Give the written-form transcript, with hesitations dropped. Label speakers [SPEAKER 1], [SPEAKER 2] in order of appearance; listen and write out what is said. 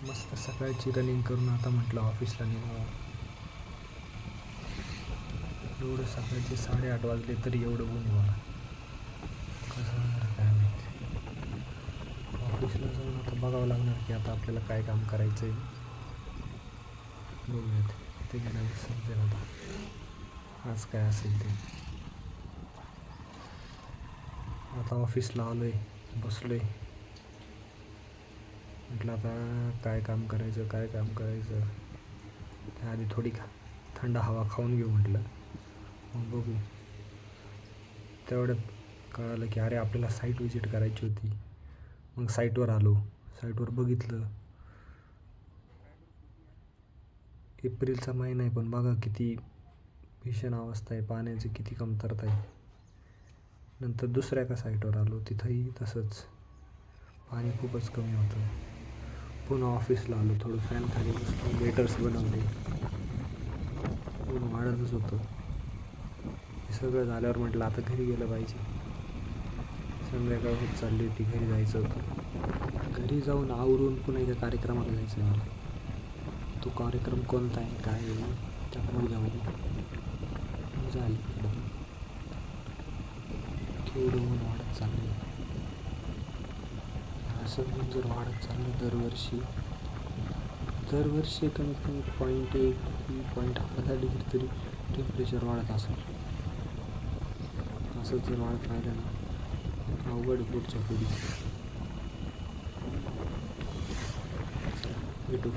[SPEAKER 1] मस्त सकाळची रनिंग करून आता म्हटलं ऑफिसला निघावं. एवढं सकाळचे 8:30 वाजले तरी एवढं ऊन आहे मला. कसं होणार काय माहिती. ऑफिसला जाऊन आता बघावं लागणार की आता आपल्याला काय काम करायचं आहे. बघूयात ते गेल्यावर समजेल आता आज काय असेल ते. आता ऑफिसला आलो आहे, बसलो आहे. म्हटलं आता काय काम करायचं. त्याआधी थोडी थंड हवा खाऊन घेऊ म्हटलं, मग बघू. तेवढ्यात कळालं की अरे आपल्याला साईट विजिट करायची होती. मग साईटवर आलो. साईटवर बघितलं. एप्रिलचा महिना आहे पण बघा किती भीषण अवस्था आहे, पाण्याची किती कमतरता आहे. नंतर दुसऱ्या एका साईटवर आलो, तिथंही तसंच पाणी खूपच कमी होतं. पुन्हा ऑफिसला आलो, थोडं फॅन खाली बसलो, लेटर्स बनवले. ऊन वाढतच होतं. हे सगळं झाल्यावर म्हटलं आता घरी गेलं पाहिजे. संध्याकाळ होत चालली होती, घरी जायचं होतं. घरी जाऊन आवरून पुन्हा एका कार्यक्रमाला जायचं आहे मला. तो कार्यक्रम कोणता आहे काय आहे त्यामुळे जाऊन झाली तिकडं. केवढं ऊन वाढत चाललं आहे. असं ऊन जर वाढत चाललं दरवर्षी कमीत कमी 0.1 डिग्री तरी टेम्परेचर वाढत असेल. असंच जर वाढत राहिलं ना अवघड पुढच्या पिढीचं. भेटू.